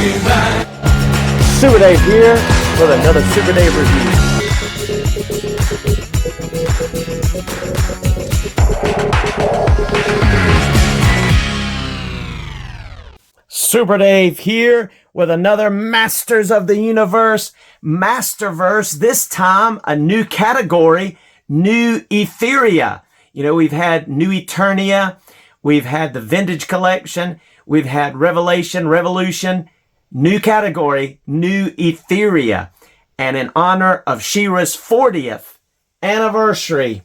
Super Dave here with another Super Dave review. Super Dave here with another Masters of the Universe, Masterverse. This time, a new category, new Etheria. You know, we've had new Eternia, we've had the Vintage Collection, we've had Revelation, Revolution, new category, new Etheria. And in honor of She-Ra's 40th anniversary,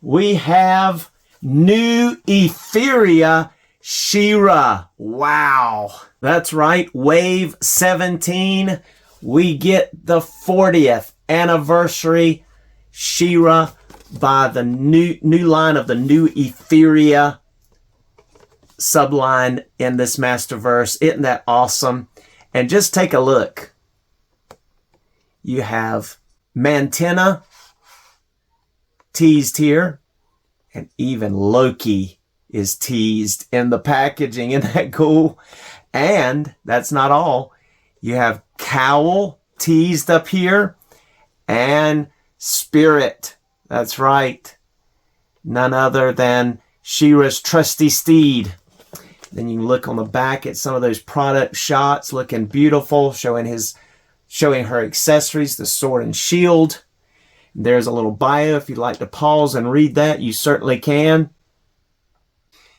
we have new Etheria She-Ra. Wow. That's right. Wave 17. We get the 40th anniversary She-Ra by the new line of the new Etheria subline in this Masterverse. Isn't that awesome? And just take a look. You have Mantenna teased here, and even Loki is teased in the packaging. Isn't that cool? And that's not all. You have Cowl teased up here, and Spirit. That's right. None other than She-Ra's trusty steed. Then you can look on the back at some of those product shots, looking beautiful, showing her accessories, the sword and shield. There's a little bio. If you'd like to pause and read that, you certainly can.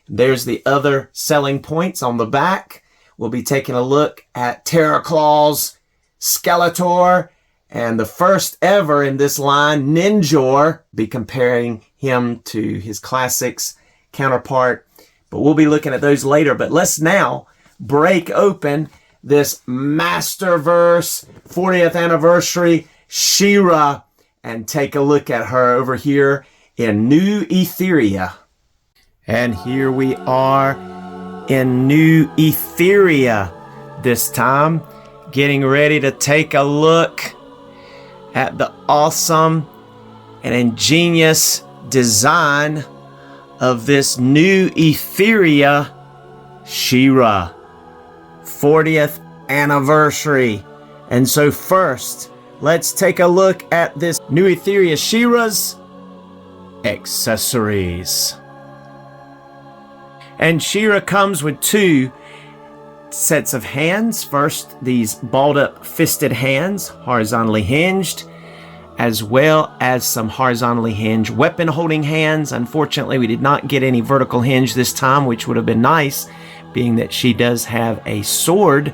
There's the other selling points on the back. We'll be taking a look at Terraclaw's Skeletor, and the first ever in this line, Ninjor. Be comparing him to his classics counterpart, but we'll be looking at those later. But let's now break open this Masterverse 40th anniversary She-Ra and take a look at her over here in new Etheria. And here we are in new Etheria this time, getting ready to take a look at the awesome and ingenious design of this new Etheria She-Ra 40th anniversary. And so first, let's take a look at this new Etheria She-Ra's accessories. And She-Ra comes with two sets of hands. First, these balled up fisted hands, horizontally hinged, as well as some horizontally hinged weapon holding hands. Unfortunately, we did not get any vertical hinge this time, which would have been nice, being that she does have a sword.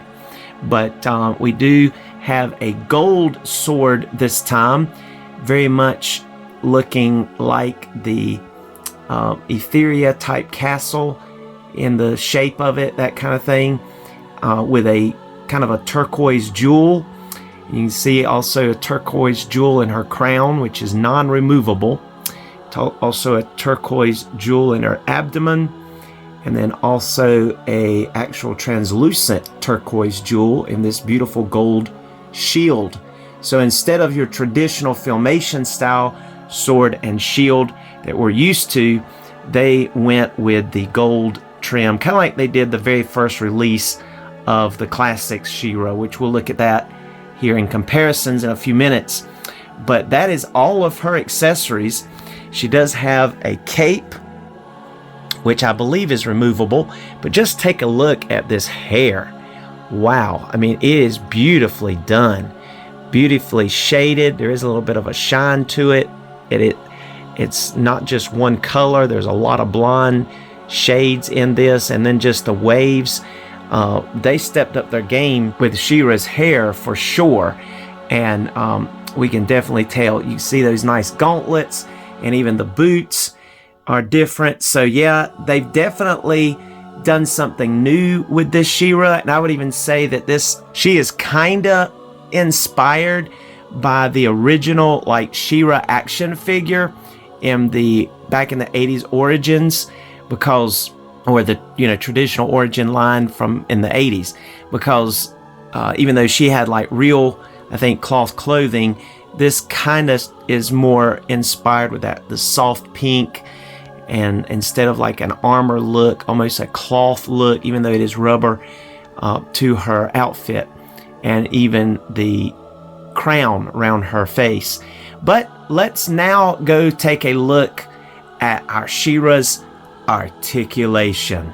But we do have a gold sword this time, very much looking like the Etheria type castle in the shape of it, that kind of thing, with a kind of a turquoise jewel. You can see also a turquoise jewel in her crown, which is non-removable. Also a turquoise jewel in her abdomen, and then also a actual translucent turquoise jewel in this beautiful gold shield. So instead of your traditional Filmation style sword and shield that we're used to, they went with the gold trim, kind of like they did the very first release of the classics She-Ra, which we'll look at that here in comparisons in a few minutes. But that is all of her accessories. She does have a cape, which I believe is removable, but just take a look at this hair. Wow, I mean, it is beautifully done, beautifully shaded. There is a little bit of a shine to it. It's not just one color. There's a lot of blonde shades in this, and then just the waves. They stepped up their game with She-Ra's hair for sure, and we can definitely tell. You see those nice gauntlets, and even the boots are different. So yeah, they've definitely done something new with this She-Ra, and I would even say that she is kinda inspired by the original like She-Ra action figure back in the 80s Origins, because, or the traditional origin line from in the 80s, because even though she had like real, I think, cloth clothing, this kind of is more inspired with the soft pink, and instead of like an armor look, almost a cloth look, even though it is rubber. to her outfit, and even the crown around her face. But let's now go take a look at our She-Ra's articulation.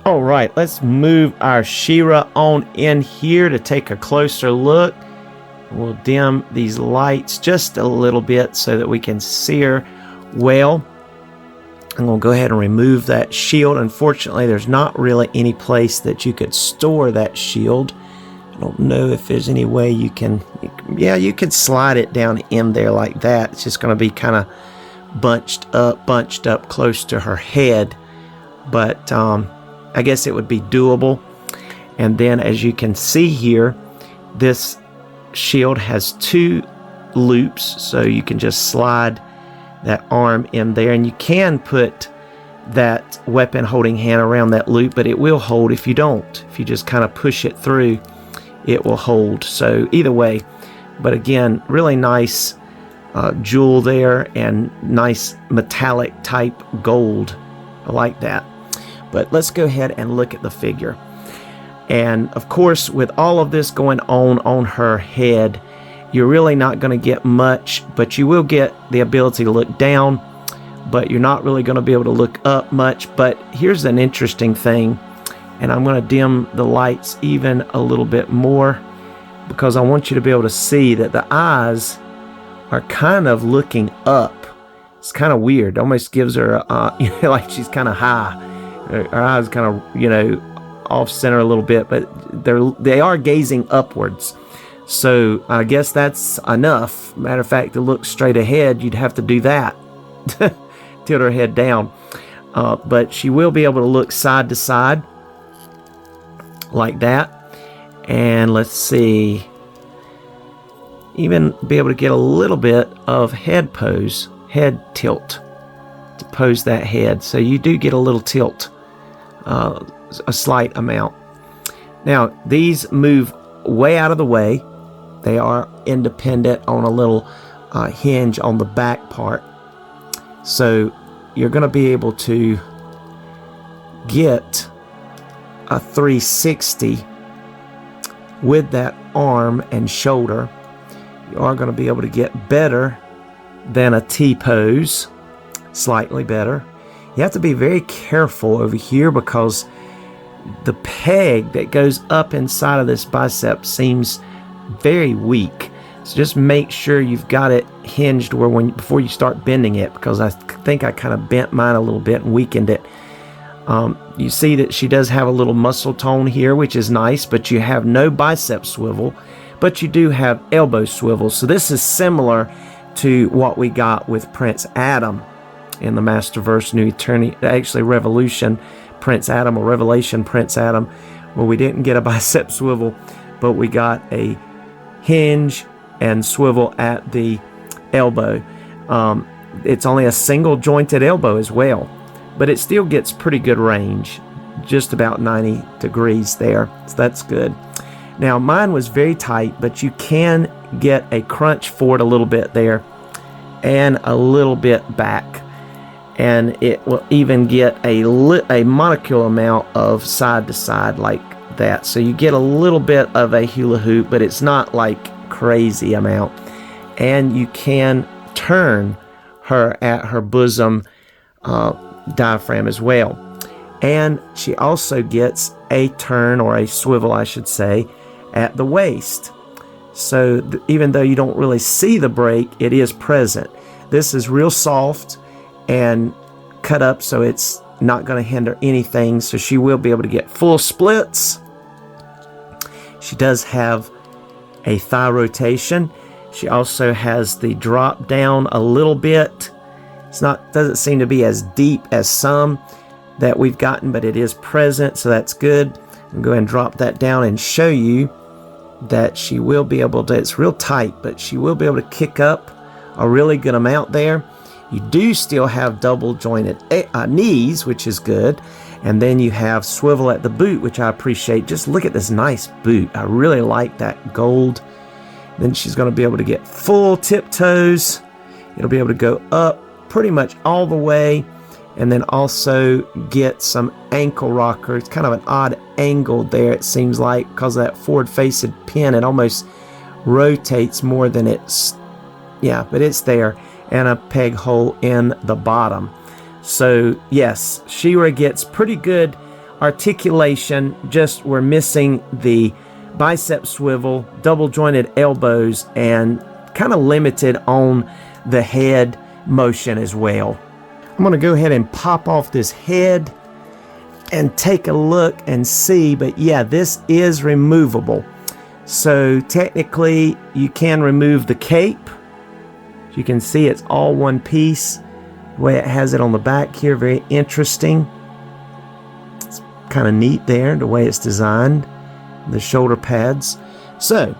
All right, let's move our She-Ra on in here to take a closer look. We'll dim these lights just a little bit so that we can see her well. I'm going to go ahead and remove that shield. Unfortunately, there's not really any place that you could store that shield. I don't know if there's any way you can... Yeah, you could slide it down in there like that. It's just going to be kind of bunched up close to her head. But I guess it would be doable. And then as you can see here, this shield has 2 loops, so you can just slide that arm in there, and you can put that weapon holding hand around that loop, but it will hold if you don't. If you just kind of push it through, it will hold. So either way, but again, really nice jewel there, and nice metallic type gold. I like that. But let's go ahead and look at the figure. And of course, with all of this going on her head, you're really not going to get much, but you will get the ability to look down, but you're not really going to be able to look up much. But here's an interesting thing, and I'm going to dim the lights even a little bit more because I want you to be able to see that the eyes are kind of looking up. It's kind of weird. It almost gives her like she's kind of high. Her eyes kind of, off center a little bit, but they are gazing upwards. So I guess that's enough. Matter of fact, to look straight ahead, you'd have to do that. Tilt her head down. But she will be able to look side to side like that. And let's see. Even be able to get a little bit of head pose, head tilt to pose that head. So you do get a little tilt, a slight amount. Now, these move way out of the way. They are independent on a little hinge on the back part. So you're going to be able to get a 360 with that arm and shoulder. You are going to be able to get better than a T-pose, slightly better. You have to be very careful over here because the peg that goes up inside of this bicep seems very weak. So just make sure you've got it hinged where before you start bending it, because I think I kind of bent mine a little bit and weakened it. You see that she does have a little muscle tone here, which is nice, but you have no bicep swivel, but you do have elbow swivel. So this is similar to what we got with Prince Adam in the Masterverse New Eternity, actually Revolution Prince Adam, or Revelation Prince Adam, where we didn't get a bicep swivel, but we got a hinge and swivel at the elbow. It's only a single jointed elbow as well, but it still gets pretty good range, just about 90 degrees there, so that's good. Now mine was very tight, but you can get a crunch forward a little bit there and a little bit back, and it will even get a molecule amount of side to side like that. So you get a little bit of a hula hoop, but it's not like crazy amount. And you can turn her at her bosom diaphragm as well. And she also gets a turn, or a swivel I should say, at the waist. So even though you don't really see the break, it is present. This is real soft and cut up, so it's not going to hinder anything. So she will be able to get full splits. She does have a thigh rotation. She also has the drop down a little bit. Doesn't seem to be as deep as some that we've gotten, but it is present, so that's good. I'll go ahead and drop that down and show you that she will be able to, it's real tight, but she will be able to kick up a really good amount there. You do still have double jointed knees, which is good. And then you have swivel at the boot, which I appreciate. Just look at this nice boot. I really like that gold. Then she's going to be able to get full tiptoes. It'll be able to go up pretty much all the way. and then also get some ankle rocker. It's kind of an odd angle there, it seems like, because of that forward-facing pin. It almost rotates more than it's, yeah, but it's there, and a peg hole in the bottom. So yes, She-Ra gets pretty good articulation, just we're missing the bicep swivel, double jointed elbows, and kind of limited on the head motion as well. I'm going to go ahead and pop off this head and take a look and see, but yeah, this is removable. So technically you can remove the cape. As you can see, it's all one piece. The way it has it on the back here, very interesting. It's kind of neat there, the way it's designed, the shoulder pads. So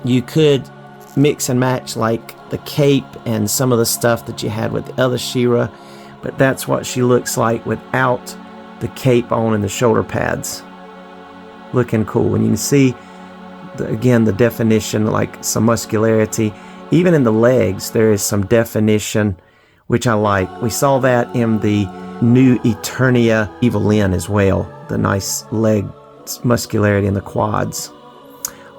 you could mix and match like the cape and some of the stuff that you had with the other She-Ra, but that's what she looks like without the cape on and the shoulder pads. Looking cool. And you can see, again, the definition, like some muscularity. Even in the legs, there is some definition, which I like. We saw that in the new Eternia Evelyn as well. The nice leg muscularity in the quads.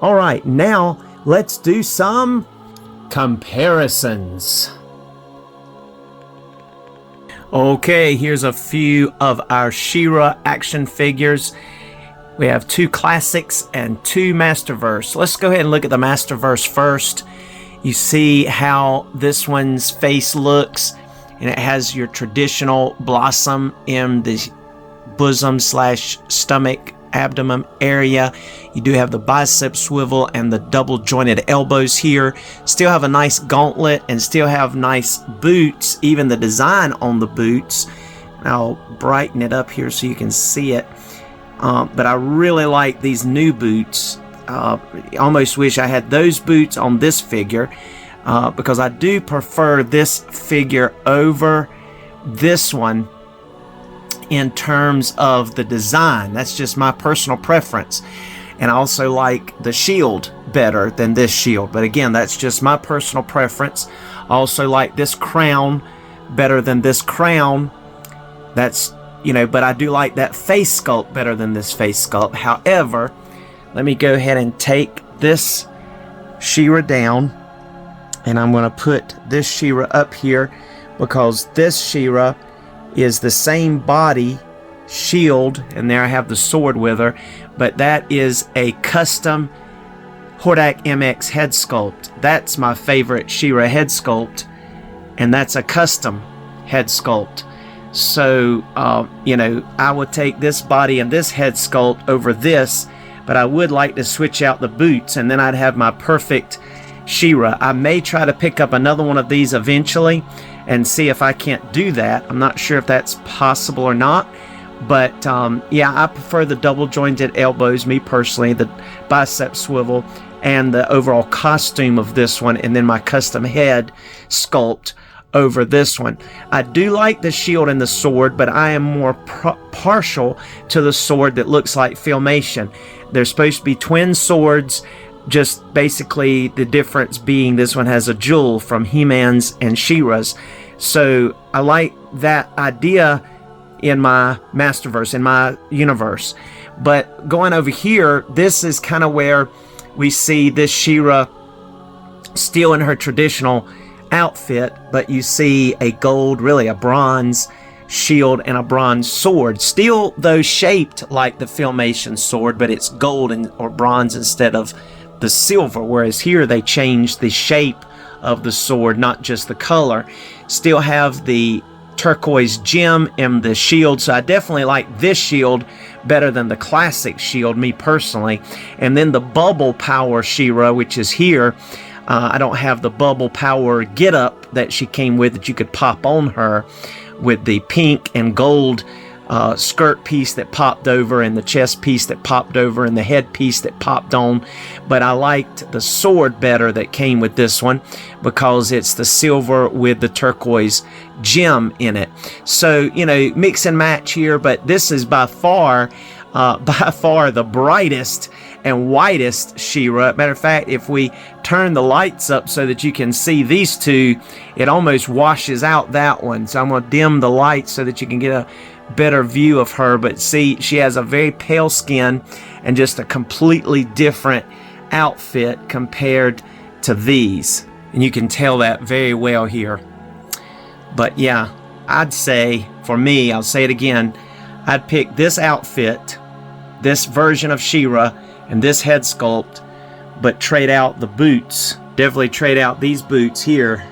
All right, now let's do some comparisons. Okay, here's a few of our She-Ra action figures. We have 2 classics and 2 Masterverse. Let's go ahead and look at the Masterverse first. You see how this one's face looks, and it has your traditional blossom in the bosom / stomach abdomen area. You do have the bicep swivel and the double jointed elbows here. Still have a nice gauntlet and still have nice boots, even the design on the boots. I'll brighten it up here so you can see it. But I really like these new boots. I almost wish I had those boots on this figure, because I do prefer this figure over this one in terms of the design. That's just my personal preference. And I also like the shield better than this shield, but again, that's just my personal preference. I also like this crown better than this crown. That's, you know, but I do like that face sculpt better than this face sculpt. However, let me go ahead and take this She-Ra down, and I'm going to put this She-Ra up here, because this She-Ra is the same body shield, and there I have the sword with her, but that is a custom Hordak MX head sculpt. That's my favorite She-Ra head sculpt, and that's a custom head sculpt. So, you know, I would take this body and this head sculpt over this, but I would like to switch out the boots, and then I'd have my perfect She-Ra. I may try to pick up another one of these eventually and see if I can't do that. I'm not sure if that's possible or not, but yeah, I prefer the double jointed elbows, me personally, the bicep swivel, and the overall costume of this one, and then my custom head sculpt over this one. I do like the shield and the sword, but I am more partial to the sword that looks like Filmation. They're supposed to be twin swords, just basically the difference being this one has a jewel from He-Man's and She-Ra's. So I like that idea in my Masterverse, in my universe. But going over here, this is kind of where we see this She-Ra still in her traditional outfit, but you see a gold, really a bronze shield and a bronze sword, still though shaped like the Filmation sword, but it's gold or bronze instead of the silver, whereas here they changed the shape of the sword, not just the color. Still have the turquoise gem in the shield, so I definitely like this shield better than the classic shield, me personally. And then the bubble power She-Ra, which is here, I don't have the bubble power get-up that she came with that you could pop on her, with the pink and gold skirt piece that popped over, and the chest piece that popped over, and the head piece that popped on. But I liked the sword better that came with this one, because it's the silver with the turquoise gem in it. So, you know, mix and match here, but this is by far by far the brightest and whitest She-Ra. Matter of fact, if we turn the lights up so that you can see these two, it almost washes out that one. So I'm going to dim the lights so that you can get a better view of her. But see, she has a very pale skin and just a completely different outfit compared to these. And you can tell that very well here. But yeah, I'd say, for me, I'll say it again, I'd pick this outfit, this version of She-Ra, and this head sculpt, but trade out the boots. Definitely trade out these boots here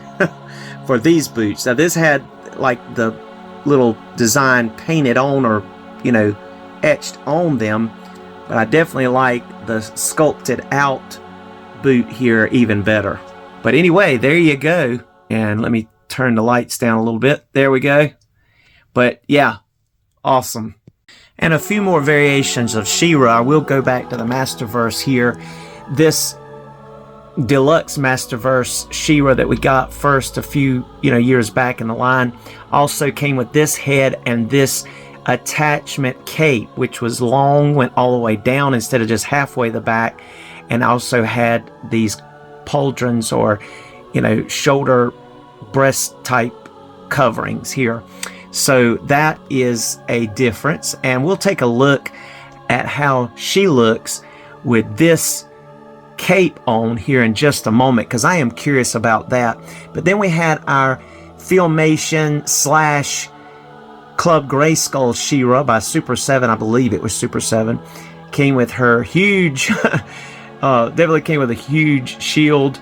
for these boots. Now this had like the little design painted on, or etched on them, but I definitely like the sculpted out boot here even better. But anyway, there you go. And let me turn the lights down a little bit. There we go. But yeah, awesome. And a few more variations of She-Ra. We'll go back to the Masterverse here. This deluxe Masterverse She-Ra that we got first a few years back in the line also came with this head and this attachment cape, which was long, went all the way down instead of just halfway the back, and also had these pauldrons, or shoulder breast type coverings here. So that is a difference, and we'll take a look at how she looks with this cape on here in just a moment, because I am curious about that. But then we had our Filmation / Club Grayskull She-Ra by Super 7, I believe it was Super 7. Came with her huge, definitely came with a huge shield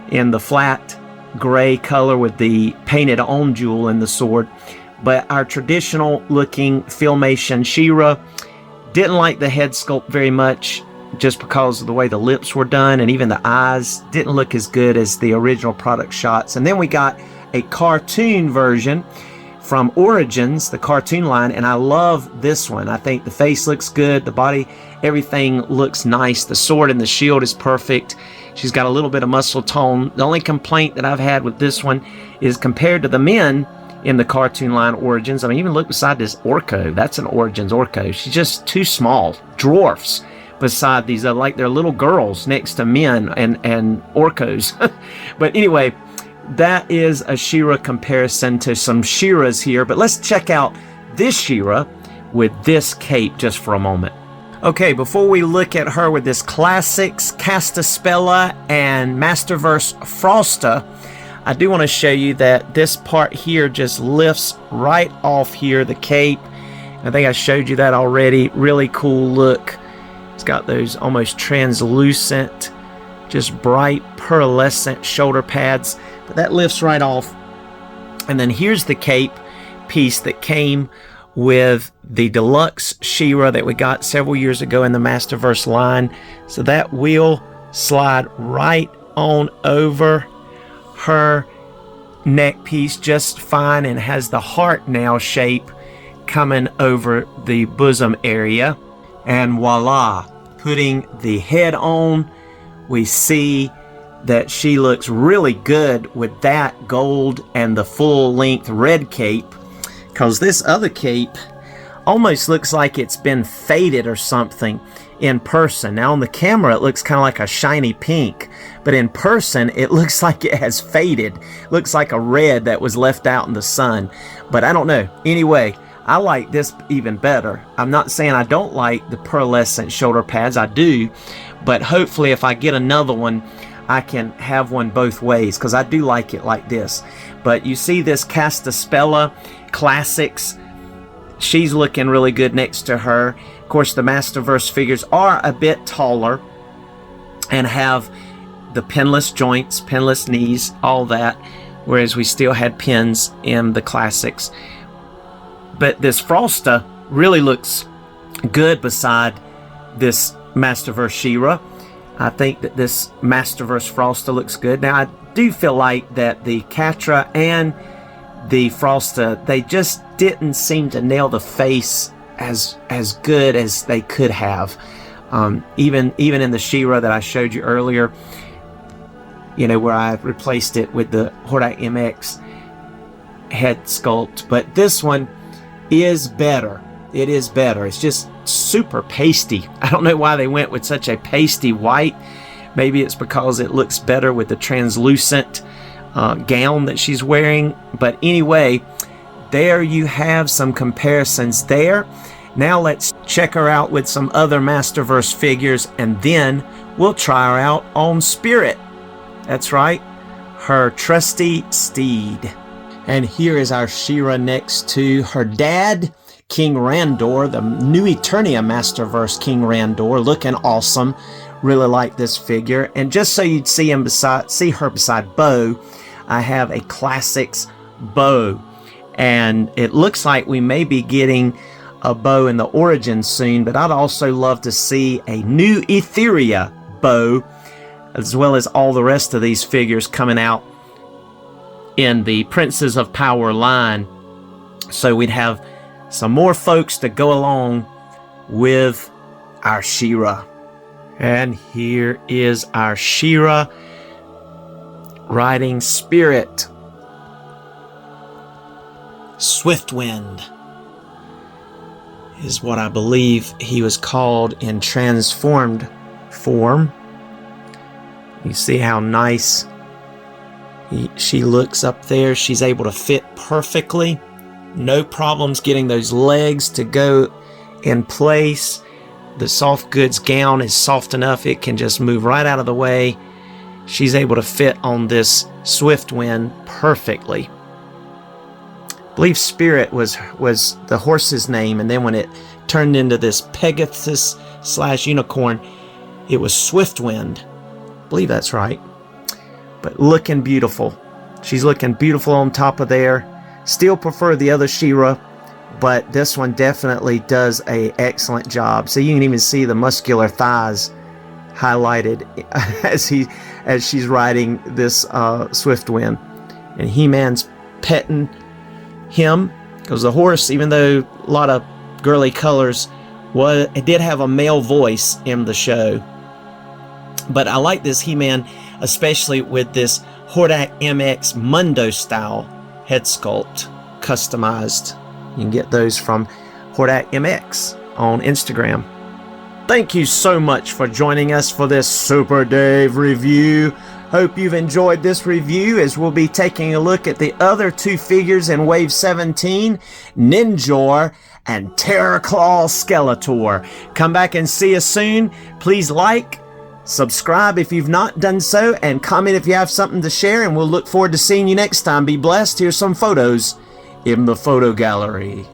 in the flat gray color with the painted on jewel in the sword. But our traditional looking Filmation She-Ra, didn't like the head sculpt very much, just because of the way the lips were done, and even the eyes didn't look as good as the original product shots. And then we got a cartoon version from Origins, the cartoon line, and I love this one. I think the face looks good, the body, everything looks nice. The sword and the shield is perfect. She's got a little bit of muscle tone. The only complaint that I've had with this one is compared to the men in the cartoon line Origins. I mean, even look beside this Orko. That's an Origins Orko. She's just too small. Dwarfs beside these, like they're little girls next to men and Orkos. But anyway, that is a She-Ra comparison to some She-Ras here. But let's check out this She-Ra with this cape just for a moment. Okay, before we look at her with this Classics Castaspella and Masterverse Frosta, I do want to show you that this part here just lifts right off here, the cape. I think I showed you that already. Really cool look. It's got those almost translucent, just bright pearlescent shoulder pads, but that lifts right off. And then here's the cape piece that came with the deluxe She-Ra that we got several years ago in the Masterverse line. So that will slide right on over her neck piece just fine, and has the heart now shape coming over the bosom area. And voila, putting the head on, we see that she looks really good with that gold and the full length red cape, because this other cape almost looks like it's been faded or something in person. Now on the camera it looks kind of like a shiny pink, but in person it looks like it has faded. Looks like a red that was left out in the sun, but I don't know. Anyway, I like this even better. I'm not saying I don't like the pearlescent shoulder pads, I do, but hopefully if I get another one I can have one both ways, because I do like it like this. But you see this Castaspella Classics, she's looking really good next to her. Of course, the Masterverse figures are a bit taller and have the pinless joints, pinless knees, all that, whereas we still had pins in the Classics. But this Frosta really looks good beside this Masterverse She-Ra. I think that this Masterverse Frosta looks good. Now, I do feel like that the Catra and the Frosta, they just didn't seem to nail the face as good as they could have. Even in the She-Ra that I showed you earlier, where I replaced it with the Hordak MX head sculpt. But this one is better. It is better. It's just super pasty. I don't know why they went with such a pasty white. Maybe it's because it looks better with the translucent gown that she's wearing. But anyway, there you have some comparisons there. Now let's check her out with some other Masterverse figures, and then we'll try her out on Spirit. That's right, her trusty steed. And here is our She-Ra next to her dad, King Randor, the new Eternia Masterverse King Randor, looking awesome. Really like this figure. And just so you'd see her beside Bo, I have a Classics Bo. And it looks like we may be getting a Bo in the Origin soon, but I'd also love to see a new Etheria Bo, as well as all the rest of these figures coming out in the Princes of Power line. So we'd have some more folks to go along with our She-Ra. And here is our She-Ra riding Spirit. Swiftwind is what I believe he was called in transformed form. You see how nice she looks up there. She's able to fit perfectly. No problems getting those legs to go in place. The soft goods gown is soft enough it can just move right out of the way. She's able to fit on this Swiftwind perfectly. I believe Spirit was the horse's name, and then when it turned into this Pegasus / unicorn, it was Swiftwind. I believe that's right. But looking beautiful. She's looking beautiful on top of there. Still prefer the other She-Ra, but this one definitely does an excellent job. So you can even see the muscular thighs highlighted as she's riding this Swiftwind. And He-Man's petting him, because the horse, even though a lot of girly colors, it did have a male voice in the show. But I like this He-Man, especially with this Hordak MX Mundo style head sculpt customized. You can get those from Hordak MX on Instagram. Thank you so much for joining us for this Super Dave review. Hope you've enjoyed this review, as we'll be taking a look at the other two figures in Wave 17, Ninjor and Terrorclaw Skeletor. Come back and see us soon. Please like, subscribe if you've not done so, and comment if you have something to share, and we'll look forward to seeing you next time. Be blessed. Here's some photos in the photo gallery.